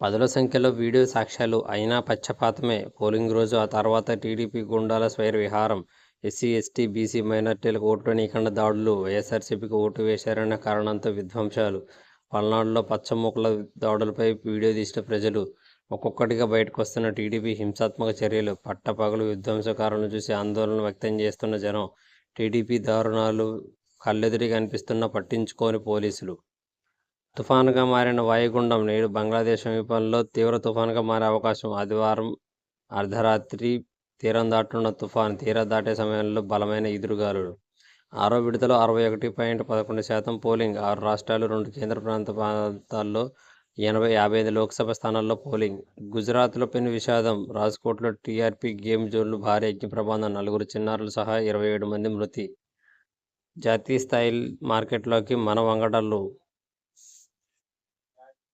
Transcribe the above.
పదుల సంఖ్యలో వీడియో సాక్ష్యాలు అయినా పక్షపాతమే. పోలింగ్ రోజు, ఆ తర్వాత టీడీపీ గూండాల స్వైర విహారం, ఎస్సీ, ఎస్టీ, బీసీ మైనార్టీలకు ఓట్లనీయకుండా దాడులు, వైఎస్సార్సీపీకి ఓటు వేశారన్న కారణంతో విధ్వంసాలు, పల్నాడులో పచ్చమూకల దాడులపై వీడియో తీసిన ప్రజలు, ఒక్కొక్కటిగా బయటకొస్తున్న టీడీపీ హింసాత్మక చర్యలు, పట్టపగలు విధ్వంసకారులను చూసి ఆందోళన వ్యక్తం చేస్తున్న జనం, టీడీపీ దారుణాలు కళ్ళెదురుగా కనిపిస్తున్నా పట్టించుకోని పోలీసులు. తుఫానుగా మారిన వాయుగుండం నేడు బంగ్లాదేశ్ సమీపంలో తీవ్ర తుఫానుగా మారే అవకాశం. ఆదివారం అర్ధరాత్రి తీరం దాటనున్న తుఫాను. తీరం దాటే సమయంలో బలమైన ఈదురుగాలులు. ఆరో విడతలో 61.11% పోలింగ్. 6 రాష్ట్రాలు, 2 కేంద్ర ప్రాంతాల్లో 55 లోక్సభ స్థానాల్లో పోలింగ్. గుజరాత్లో పెను విషాదం. రాజ్కోట్లో టీఆర్పీ గేమ్ జోన్లో భారీ అగ్ని ప్రమాదం. 4 చిన్నారులు సహా 27 మంది మృతి. జాతీయ స్థాయి మార్కెట్లోకి మన వంగడాలు.